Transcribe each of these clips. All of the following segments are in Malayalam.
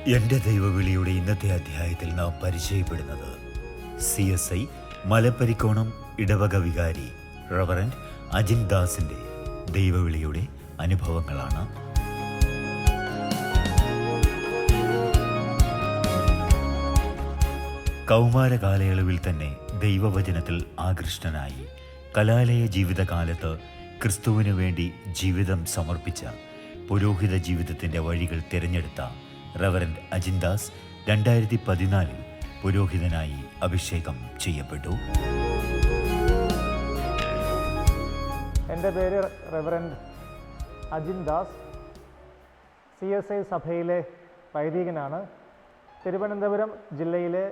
എൻ്റെ ദൈവവിളിയുടെ ഇന്നത്തെ അധ്യായത്തിൽ നാം പരിചയപ്പെടുന്നത് CSI മലപ്പരിക്കോണം ഇടവക വികാരി റവറൻഡ് അജിൻ ദാസിൻ്റെ ദൈവവിളിയുടെ അനുഭവങ്ങളാണ്. കൗമാര കാലയളവിൽ തന്നെ ദൈവവചനത്തിൽ ആകൃഷ്ടനായി കലാലയ ജീവിതകാലത്ത് ക്രിസ്തുവിനു വേണ്ടി ജീവിതം സമർപ്പിച്ച പുരോഹിത ജീവിതത്തിൻ്റെ വഴികൾ തിരഞ്ഞെടുത്ത റവറൻഡ് അജിൻ ദാസ് 2014 പുരോഹിതനായി അഭിഷേകം ചെയ്യപ്പെട്ടു. എൻ്റെ പേര് റവറൻഡ് അജിൻ ദാസ്, CSI സഭയിലെ വൈദികനാണ്. തിരുവനന്തപുരം ജില്ലയിലെ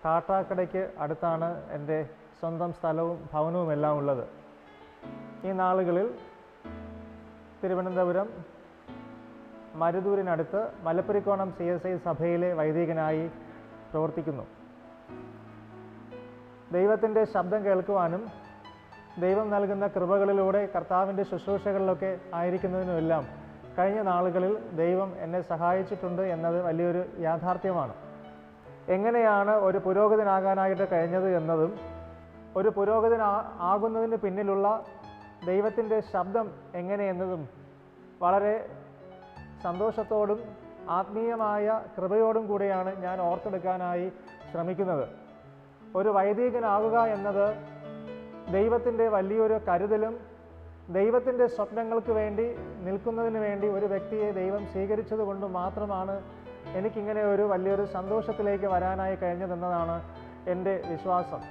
കാട്ടാക്കടയ്ക്ക് അടുത്താണ് എൻ്റെ സ്വന്തം സ്ഥലവും ഭവനവും എല്ലാം ഉള്ളത്. ഈ നാളുകളിൽ തിരുവനന്തപുരം മരുതൂരിനടുത്ത് മലപ്പരിക്കോണം CSI സഭയിലെ വൈദികനായി പ്രവർത്തിക്കുന്നു. ദൈവത്തിൻ്റെ ശബ്ദം കേൾക്കുവാനും ദൈവം നൽകുന്ന കൃപകളിലൂടെ കർത്താവിൻ്റെ ശുശ്രൂഷകളിലൊക്കെ ആയിരിക്കുന്നതിനുമെല്ലാം കഴിഞ്ഞ നാളുകളിൽ ദൈവം എന്നെ സഹായിച്ചിട്ടുണ്ട് എന്നത് വലിയൊരു യാഥാർത്ഥ്യമാണ്. എങ്ങനെയാണ് ഒരു പുരോഹിതനാകാനായിട്ട് കഴിഞ്ഞത് എന്നതും ഒരു പുരോഹിതനാകുന്നതിന് പിന്നിലുള്ള ദൈവത്തിൻ്റെ ശബ്ദം എങ്ങനെയെന്നതും വളരെ സന്തോഷത്തോടും ആത്മീയമായ കൃപയോടും കൂടിയാണ് ഞാൻ ഓർത്തെടുക്കാനായി ശ്രമിക്കുന്നത്. ഒരു വൈദികനാവുക എന്നത് ദൈവത്തിൻ്റെ വലിയൊരു കരുതലും ദൈവത്തിൻ്റെ സ്വപ്നങ്ങൾക്ക് വേണ്ടി നിൽക്കുന്നതിന് വേണ്ടി ഒരു വ്യക്തിയെ ദൈവം സ്വീകരിച്ചത് കൊണ്ട് മാത്രമാണ് എനിക്കിങ്ങനെ ഒരു വലിയൊരു സന്തോഷത്തിലേക്ക് വരാനായി കഴിഞ്ഞതെന്നതാണ് എൻ്റെ വിശ്വാസം.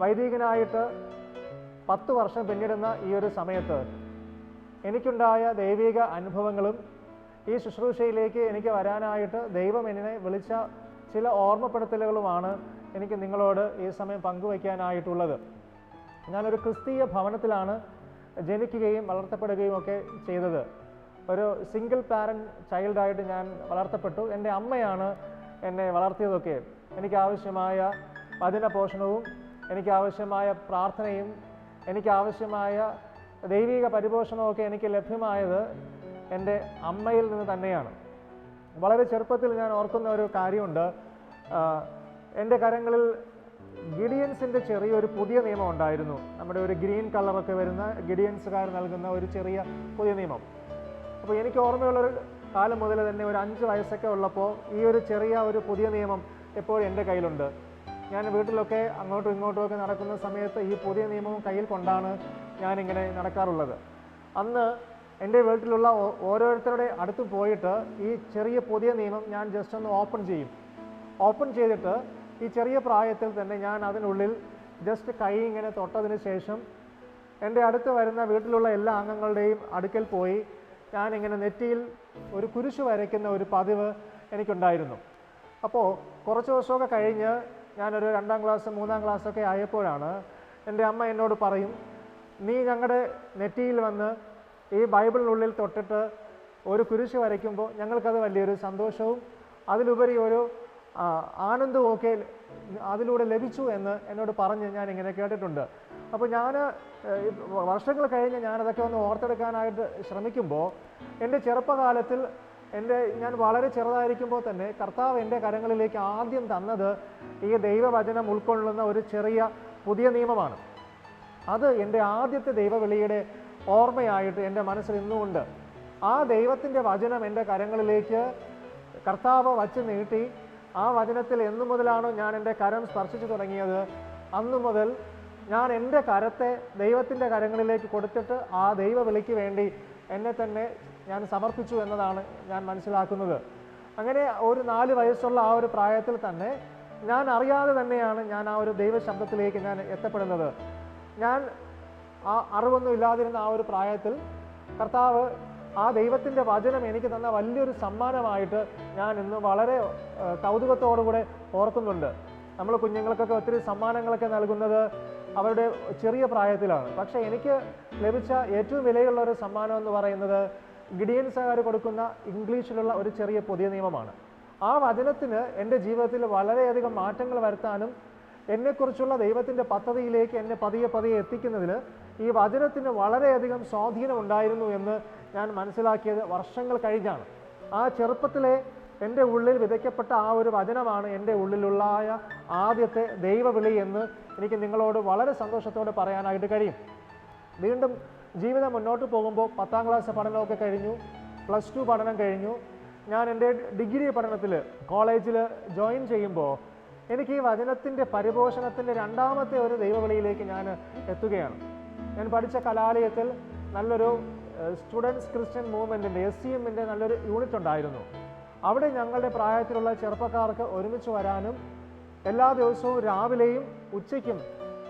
വൈദികനായിട്ട് 10 വർഷം പിന്നിടുന്ന ഈ ഒരു സമയത്ത് എനിക്കുണ്ടായ ദൈവിക അനുഭവങ്ങളും ഈ ശുശ്രൂഷയിലേക്ക് എനിക്ക് വരാനായിട്ട് ദൈവം എന്നെ വിളിച്ച ചില ഓർമ്മപ്പെടുത്തലുകളുമാണ് എനിക്ക് നിങ്ങളോട് ഈ സമയം പങ്കുവയ്ക്കാനായിട്ടുള്ളത്. ഞാനൊരു ക്രിസ്തീയ ഭവനത്തിലാണ് ജനിക്കുകയും വളർത്തപ്പെടുകയും ഒക്കെ ചെയ്തത്. ഒരു സിംഗിൾ പാരൻറ്റ് ചൈൽഡായിട്ട് ഞാൻ വളർത്തപ്പെട്ടു. എൻ്റെ അമ്മയാണ് എന്നെ വളർത്തിയതൊക്കെ. എനിക്കാവശ്യമായ വചന പോഷണവും എനിക്കാവശ്യമായ പ്രാർത്ഥനയും എനിക്കാവശ്യമായ ദൈവിക പരിപോഷണമൊക്കെ എനിക്ക് ലഭ്യമായത് എൻ്റെ അമ്മയിൽ നിന്ന് തന്നെയാണ്. വളരെ ചെറുപ്പത്തിൽ ഞാൻ ഓർക്കുന്ന ഒരു കാര്യമുണ്ട്. എൻ്റെ കരങ്ങളിൽ ഗിഡിയൻസിൻ്റെ ചെറിയൊരു പുതിയ നിയമം ഉണ്ടായിരുന്നു. നമ്മുടെ ഒരു ഗ്രീൻ കളറൊക്കെ വരുന്ന ഗിഡിയൻസുകാർ നൽകുന്ന ഒരു ചെറിയ പുതിയ നിയമം. അപ്പോൾ എനിക്ക് ഓർമ്മയുള്ളൊരു കാലം മുതൽ തന്നെ ഒരു 5 വയസ്സൊക്കെ ഉള്ളപ്പോൾ ഈ ഒരു ചെറിയ ഒരു പുതിയ നിയമം എപ്പോഴും എൻ്റെ കയ്യിലുണ്ട്. ഞാൻ വീട്ടിലൊക്കെ അങ്ങോട്ടും ഇങ്ങോട്ടും ഒക്കെ നടക്കുന്ന സമയത്ത് ഈ പുതിയ നിയമവും കയ്യിൽ കൊണ്ടാണ് ഞാനിങ്ങനെ നടക്കാറുള്ളത്. അന്ന് എൻ്റെ വീട്ടിലുള്ള ഓരോരുത്തരുടെ അടുത്ത് പോയിട്ട് ഈ ചെറിയ പുതിയ നിയമം ഞാൻ ജസ്റ്റ് ഒന്ന് ഓപ്പൺ ചെയ്തിട്ട് ഈ ചെറിയ പ്രായത്തിൽ തന്നെ ഞാൻ അതിനുള്ളിൽ ജസ്റ്റ് കൈ ഇങ്ങനെ തൊട്ടതിന് ശേഷം എൻ്റെ അടുത്ത് വരുന്ന വീട്ടിലുള്ള എല്ലാ അംഗങ്ങളുടെയും അടുക്കൽ പോയി ഞാനിങ്ങനെ നെറ്റിയിൽ ഒരു കുരിശ് വരയ്ക്കുന്ന ഒരു പതിവ് എനിക്കുണ്ടായിരുന്നു. അപ്പോൾ കുറച്ച് ദിവസമൊക്കെ കഴിഞ്ഞ് ഞാനൊരു 2ാം ക്ലാസ് 3ാം ക്ലാസ്സൊക്കെ ആയപ്പോഴാണ് എൻ്റെ അമ്മ എന്നോട് പറയും, നീ ഞങ്ങളുടെ നെറ്റിയിൽ വന്ന് ഈ ബൈബിളിനുള്ളിൽ തൊട്ടിട്ട് ഒരു കുരിശ് വരയ്ക്കുമ്പോൾ ഞങ്ങൾക്കത് വലിയൊരു സന്തോഷവും അതിലുപരി ഒരു ആനന്ദവും ഒക്കെ അതിലൂടെ ലഭിച്ചു എന്ന് എന്നോട് പറഞ്ഞ് ഞാനിങ്ങനെ കേട്ടിട്ടുണ്ട്. അപ്പോൾ ഞാൻ വർഷങ്ങൾ കഴിഞ്ഞ് ഞാനതൊക്കെ ഒന്ന് ഓർത്തെടുക്കാനായിട്ട് ശ്രമിക്കുമ്പോൾ എൻ്റെ ചെറുപ്പകാലത്തിൽ ഞാൻ വളരെ ചെറുതായിരിക്കുമ്പോൾ തന്നെ കർത്താവ് എൻ്റെ കരങ്ങളിലേക്ക് ആദ്യം തന്നത് ഈ ദൈവവചനം ഉൾക്കൊള്ളുന്ന ഒരു ചെറിയ പുതിയ നിയമമാണ്. അത് എൻ്റെ ആദ്യത്തെ ദൈവവിളിയുടെ ഓർമ്മയായിട്ട് എൻ്റെ മനസ്സിൽ ഇന്നുമുണ്ട്. ആ ദൈവത്തിൻ്റെ വചനം എൻ്റെ കരങ്ങളിലേക്ക് കർത്താവ് വച്ച് നീട്ടി ആ വചനത്തിൽ എന്നു മുതലാണോ ഞാൻ എൻ്റെ കരം സ്പർശിച്ചു തുടങ്ങിയത് അന്നു മുതൽ ഞാൻ എൻ്റെ കരത്തെ ദൈവത്തിൻ്റെ കരങ്ങളിലേക്ക് കൊടുത്തിട്ട് ആ ദൈവവിളിക്ക് വേണ്ടി എന്നെ തന്നെ ഞാൻ സമർപ്പിച്ചു എന്നതാണ് ഞാൻ മനസ്സിലാക്കുന്നത്. അങ്ങനെ ഒരു 4 വയസ്സുള്ള ആ ഒരു പ്രായത്തിൽ തന്നെ ഞാൻ അറിയാതെ തന്നെയാണ് ഞാൻ ആ ഒരു ദൈവശബ്ദത്തിലേക്ക് ഞാൻ എത്തപ്പെടുന്നത്. ഞാൻ ആ അറിവൊന്നും ഇല്ലാതിരുന്ന ആ ഒരു പ്രായത്തിൽ കർത്താവ് ആ ദൈവത്തിൻ്റെ വചനം എനിക്ക് തന്ന വലിയൊരു സമ്മാനമായിട്ട് ഞാൻ ഇന്ന് വളരെ കൗതുകത്തോടുകൂടെ ഓർക്കുന്നുണ്ട്. നമ്മൾ കുഞ്ഞുങ്ങൾക്കൊക്കെ ഒത്തിരി സമ്മാനങ്ങളൊക്കെ നൽകുന്നത് അവരുടെ ചെറിയ പ്രായത്തിലാണ്. പക്ഷേ എനിക്ക് ലഭിച്ച ഏറ്റവും വിലയുള്ള ഒരു സമ്മാനം എന്ന് പറയുന്നത് ഗിഡിയൻസുകാർ കൊടുക്കുന്ന ഇംഗ്ലീഷിലുള്ള ഒരു ചെറിയ പുതിയ നിയമമാണ്. ആ വചനത്തിന് എൻ്റെ ജീവിതത്തിൽ വളരെയധികം മാറ്റങ്ങൾ വരുത്താനും എന്നെക്കുറിച്ചുള്ള ദൈവത്തിൻ്റെ പദ്ധതിയിലേക്ക് എന്നെ പതിയെ എത്തിക്കുന്നതിൽ ഈ വചനത്തിന് വളരെയധികം സ്വാധീനം ഉണ്ടായിരുന്നു എന്ന് ഞാൻ മനസ്സിലാക്കിയത് വർഷങ്ങൾ കഴിഞ്ഞാണ്. ആ ചെറുപ്പത്തിലെ എൻ്റെ ഉള്ളിൽ വിതയ്ക്കപ്പെട്ട ആ ഒരു വചനമാണ് എൻ്റെ ഉള്ളിലുള്ള ആദ്യത്തെ ദൈവവിളി എന്ന് എനിക്ക് നിങ്ങളോട് വളരെ സന്തോഷത്തോടെ പറയാനായിട്ട് കഴിയും. വീണ്ടും ജീവിതം മുന്നോട്ട് പോകുമ്പോൾ 10ാം ക്ലാസ് പഠനമൊക്കെ കഴിഞ്ഞു, +2 പഠനം കഴിഞ്ഞു. ഞാൻ എൻ്റെ ഡിഗ്രി പഠനത്തിൽ കോളേജിൽ ജോയിൻ ചെയ്യുമ്പോൾ എനിക്ക് ഈ വചനത്തിൻ്റെ പരിപോഷണത്തിൻ്റെ രണ്ടാമത്തെ ഒരു ദൈവവിളിയിലേക്ക് ഞാൻ എത്തുകയാണ്. ഞാൻ പഠിച്ച കലാലയത്തിൽ നല്ലൊരു സ്റ്റുഡൻസ് ക്രിസ്ത്യൻ മൂവ്മെൻറ്റിൻ്റെ SCMൻ്റെ നല്ലൊരു യൂണിറ്റ് ഉണ്ടായിരുന്നു. അവിടെ ഞങ്ങളുടെ പ്രായത്തിലുള്ള ചെറുപ്പക്കാർക്ക് ഒരുമിച്ച് വരാനും എല്ലാ ദിവസവും രാവിലെയും ഉച്ചയ്ക്കും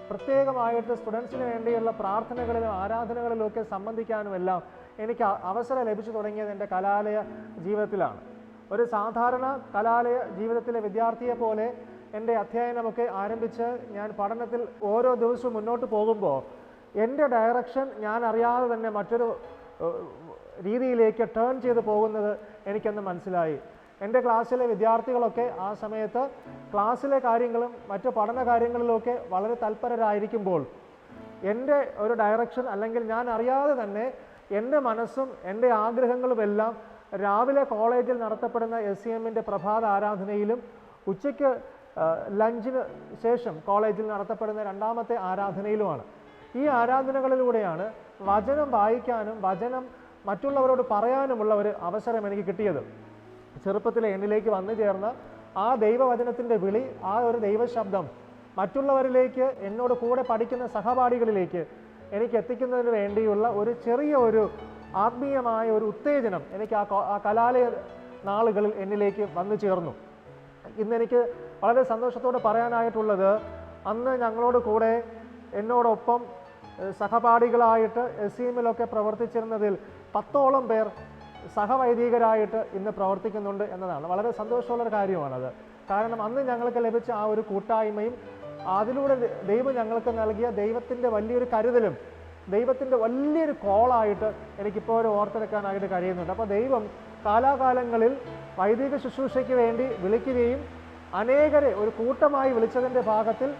പ്രത്യേകമായിട്ട് സ്റ്റുഡൻസിന് വേണ്ടിയുള്ള പ്രാർത്ഥനകളിലും ആരാധനകളിലും ഒക്കെ സംബന്ധിക്കാനുമെല്ലാം എനിക്ക് അവസരം ലഭിച്ചു തുടങ്ങിയത് എൻ്റെ കലാലയ ജീവിതത്തിലാണ്. ഒരു സാധാരണ കലാലയ ജീവിതത്തിലെ വിദ്യാർത്ഥിയെ പോലെ എൻ്റെ അധ്യയനമൊക്കെ ആരംഭിച്ച് ഞാൻ പഠനത്തിൽ ഓരോ ദിവസവും മുന്നോട്ട് പോകുമ്പോൾ എൻ്റെ ഡയറക്ഷൻ ഞാൻ അറിയാതെ തന്നെ മറ്റൊരു രീതിയിലേക്ക് ടേൺ ചെയ്ത് പോകുന്നത് എനിക്കെന്ന് മനസ്സിലായി. എൻ്റെ ക്ലാസ്സിലെ വിദ്യാർത്ഥികളൊക്കെ ആ സമയത്ത് ക്ലാസ്സിലെ കാര്യങ്ങളും മറ്റ് പഠന കാര്യങ്ങളിലുമൊക്കെ വളരെ തൽപരരായിരിക്കുമ്പോൾ എൻ്റെ ഒരു ഡയറക്ഷൻ അല്ലെങ്കിൽ ഞാൻ അറിയാതെ തന്നെ എൻ്റെ മനസ്സും എൻ്റെ ആഗ്രഹങ്ങളുമെല്ലാം രാവിലെ കോളേജിൽ നടത്തപ്പെടുന്ന SCMൻ്റെ പ്രഭാത ആരാധനയിലും ഉച്ചയ്ക്ക് ലഞ്ചിന് ശേഷം കോളേജിൽ നടത്തപ്പെടുന്ന രണ്ടാമത്തെ ആരാധനയിലുമാണ്. ഈ ആരാധനകളിലൂടെയാണ് വചനം വായിക്കാനും വചനം മറ്റുള്ളവരോട് പറയാനുമുള്ള ഒരു അവസരം എനിക്ക് കിട്ടിയത്. ചെറുപ്പത്തിലെ എന്നിലേക്ക് വന്നു ചേർന്ന ആ ദൈവവചനത്തിൻ്റെ വിളി, ആ ഒരു ദൈവശബ്ദം മറ്റുള്ളവരിലേക്ക്, എന്നോട് കൂടെ പഠിക്കുന്ന സഹപാഠികളിലേക്ക് എനിക്ക് എത്തിക്കുന്നതിന് വേണ്ടിയുള്ള ഒരു ചെറിയ ഒരു ആത്മീയമായ ഒരു ഉത്തേജനം എനിക്ക് ആ കലാലയ നാളുകളിൽ എന്നിലേക്ക് വന്നു ചേർന്നു. ഇന്നെനിക്ക് വളരെ സന്തോഷത്തോടെ പറയാനായിട്ടുള്ളത്, അന്ന് ഞങ്ങളോട് കൂടെ എന്നോടൊപ്പം സഹപാഠികളായിട്ട് SCMലൊക്കെ പ്രവർത്തിച്ചിരുന്നതിൽ 10ഓളം പേർ സഹവൈദികരായിട്ട് ഇന്ന് പ്രവർത്തിക്കുന്നുണ്ട് എന്നതാണ്. വളരെ സന്തോഷമുള്ളൊരു കാര്യമാണത്. കാരണം അന്ന് ഞങ്ങൾക്ക് ലഭിച്ച ആ ഒരു കൂട്ടായ്മയും അതിലൂടെ ദൈവം ഞങ്ങൾക്ക് നൽകിയ ദൈവത്തിൻ്റെ വലിയൊരു കരുതലും ദൈവത്തിൻ്റെ വലിയൊരു കോളായിട്ട് എനിക്കിപ്പോൾ ഓർത്തെടുക്കാനായിട്ട് കഴിയുന്നുണ്ട്. അപ്പോൾ ദൈവം കാലാകാലങ്ങളിൽ വൈദിക ശുശ്രൂഷയ്ക്ക് വേണ്ടി വിളിക്കുകയും അനേകരെ ഒരു കൂട്ടമായി വിളിച്ചതിൻ്റെ ഭാഗത്തിൽ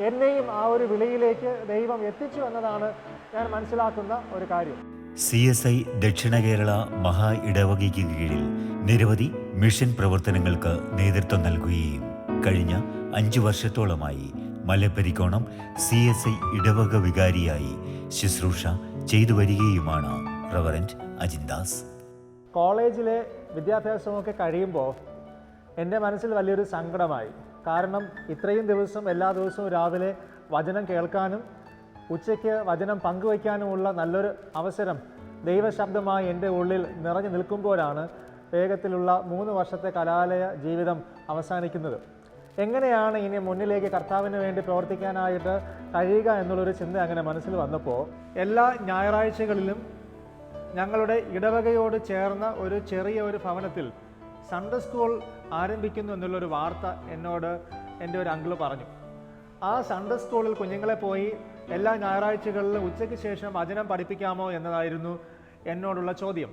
എന്നെയും ആ ഒരു വിളിയിലേക്ക് ദൈവം എത്തിച്ചു എന്നതാണ് ഞാൻ മനസ്സിലാക്കുന്ന ഒരു കാര്യം. CSI ദക്ഷിണ കേരള മഹാ ഇടവകയ്ക്ക് കീഴിൽ നിരവധി മിഷൻ പ്രവർത്തനങ്ങൾക്ക് നേതൃത്വം നൽകുകയും കഴിഞ്ഞ 5 വർഷത്തോളമായി മലപ്പരിക്കോണം CSI ഇടവക വികാരിയായി ശുശ്രൂഷ ചെയ്തു വരികയുമാണ് റവറൻറ്റ് അജിൻദാസ്. കോളേജിലെ വിദ്യാഭ്യാസമൊക്കെ കഴിയുമ്പോൾ എൻ്റെ മനസ്സിൽ വലിയൊരു സങ്കടമായി. കാരണം ഇത്രയും ദിവസം എല്ലാ ദിവസവും രാവിലെ വചനം കേൾക്കാനും ഉച്ചയ്ക്ക് വചനം പങ്കുവയ്ക്കാനുമുള്ള നല്ലൊരു അവസരം ദൈവശബ്ദമായി എൻ്റെ ഉള്ളിൽ നിറഞ്ഞു നിൽക്കുമ്പോഴാണ് വേഗത്തിലുള്ള 3 വർഷത്തെ കലാലയ ജീവിതം അവസാനിക്കുന്നത്. എങ്ങനെയാണ് ഇനി മുന്നിലേക്ക് കർത്താവിന് വേണ്ടി പ്രവർത്തിക്കാനായിട്ട് കഴിയുക എന്നുള്ളൊരു ചിന്ത അങ്ങനെ മനസ്സിൽ വന്നപ്പോൾ എല്ലാ ഞായറാഴ്ചകളിലും ഞങ്ങളുടെ ഇടവകയോട് ചേർന്ന ഒരു ചെറിയ ഒരു ഭവനത്തിൽ സൺഡേ സ്കൂൾ ആരംഭിക്കുന്നു എന്നുള്ളൊരു വാർത്ത എന്നോട് എൻ്റെ ഒരു അങ്കിള് പറഞ്ഞു. ആ സൺഡേ സ്കൂളിൽ കുഞ്ഞുങ്ങളെ പോയി എല്ലാ ഞായറാഴ്ചകളിലും ഉച്ചയ്ക്ക് ശേഷം വചനം പഠിപ്പിക്കാമോ എന്നതായിരുന്നു എന്നോടുള്ള ചോദ്യം.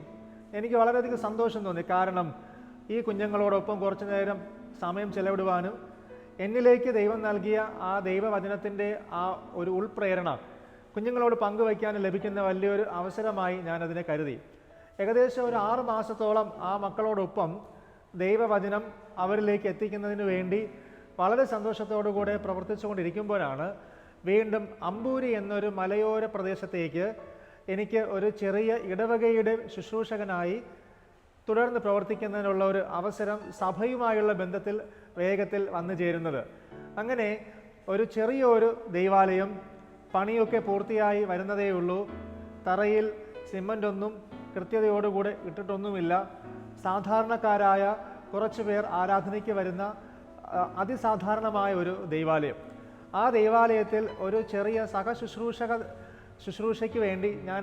എനിക്ക് വളരെയധികം സന്തോഷം തോന്നി. കാരണം ഈ കുഞ്ഞുങ്ങളോടൊപ്പം കുറച്ചു നേരം സമയം ചെലവിടുവാനും എന്നിലേക്ക് ദൈവം നൽകിയ ആ ദൈവവചനത്തിൻ്റെ ആ ഒരു ഉൾപ്രേരണ കുഞ്ഞുങ്ങളോട് പങ്കുവയ്ക്കാനും ലഭിക്കുന്ന വലിയൊരു അവസരമായി ഞാനതിനെ കരുതി. ഏകദേശം ഒരു 6 മാസത്തോളം ആ മക്കളോടൊപ്പം ദൈവവചനം അവരിലേക്ക് എത്തിക്കുന്നതിന് വേണ്ടി വളരെ സന്തോഷത്തോടു കൂടെ പ്രവർത്തിച്ചുകൊണ്ടിരിക്കുമ്പോഴാണ് വീണ്ടും അമ്പൂരി എന്നൊരു മലയോര പ്രദേശത്തേക്ക് എനിക്ക് ഒരു ചെറിയ ഇടവകയുടെ ശുശ്രൂഷകനായി തുടർന്ന് പ്രവർത്തിക്കുന്നതിനുള്ള ഒരു അവസരം സഭയുമായുള്ള ബന്ധത്തിൽ വേഗത്തിൽ വന്നു ചേരുന്നത്. അങ്ങനെ ഒരു ചെറിയൊരു ദൈവാലയം പണിയൊക്കെ പൂർത്തിയായി വരുന്നതേയുള്ളൂ. തറയിൽ സിമൻ്റ് ഒന്നും കൃത്യതയോടുകൂടെ ഇട്ടിട്ടൊന്നുമില്ല. സാധാരണക്കാരായ കുറച്ച് പേർ ആരാധനയ്ക്ക് വരുന്ന അതിസാധാരണമായ ഒരു ദൈവാലയം. ആ ദൈവാലയത്തിൽ ഒരു ചെറിയ ശുശ്രൂഷയ്ക്ക് വേണ്ടി ഞാൻ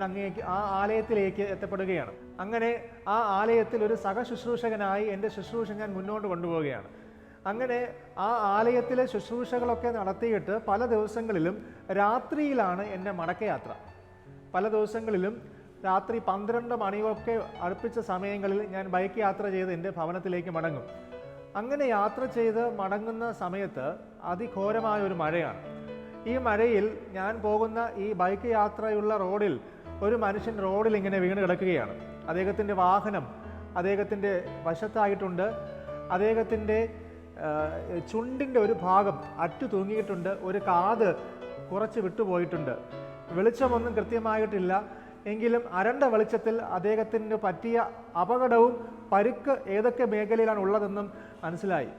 ആ ആലയത്തിലേക്ക് എത്തപ്പെടുകയാണ്. അങ്ങനെ ആ ആലയത്തിൽ ഒരു സഹശുശ്രൂഷകനായി എൻ്റെ ശുശ്രൂഷ ഞാൻ മുന്നോട്ട് കൊണ്ടുപോവുകയാണ്. അങ്ങനെ ആ ആലയത്തിലെ ശുശ്രൂഷകളൊക്കെ നടത്തിയിട്ട് പല ദിവസങ്ങളിലും രാത്രിയിലാണ് എൻ്റെ മടക്കയാത്ര. പല ദിവസങ്ങളിലും രാത്രി 12 മണിയൊക്കെ അടുപ്പിച്ച സമയങ്ങളിൽ ഞാൻ ബൈക്ക് യാത്ര ചെയ്ത് എൻ്റെ ഭവനത്തിലേക്ക് മടങ്ങും. അങ്ങനെ യാത്ര ചെയ്ത് മടങ്ങുന്ന സമയത്ത് അതിഘോരമായ ഒരു മഴയാണ്. ഈ മഴയിൽ ഞാൻ പോകുന്ന ഈ ബൈക്ക് യാത്രയുള്ള റോഡിൽ ഒരു മനുഷ്യൻ റോഡിൽ ഇങ്ങനെ വീണ് കിടക്കുകയാണ്. അദ്ദേഹത്തിൻ്റെ വാഹനം അദ്ദേഹത്തിൻ്റെ വശത്തായിട്ടുണ്ട്. അദ്ദേഹത്തിൻ്റെ ചുണ്ടിൻ്റെ ഒരു ഭാഗം അറ്റു തൂങ്ങിയിട്ടുണ്ട്, ഒരു കാത് കുറച്ച് വിട്ടുപോയിട്ടുണ്ട്. വെളിച്ചമൊന്നും കൃത്യമായിട്ടില്ല, എങ്കിലും അരണ്ട വെളിച്ചത്തിൽ അദ്ദേഹത്തിന് പറ്റിയ അപകടവും പരുക്ക് ഏതൊക്കെ മേഖലയിലാണ് ഉള്ളതെന്നും മനസ്സിലായി.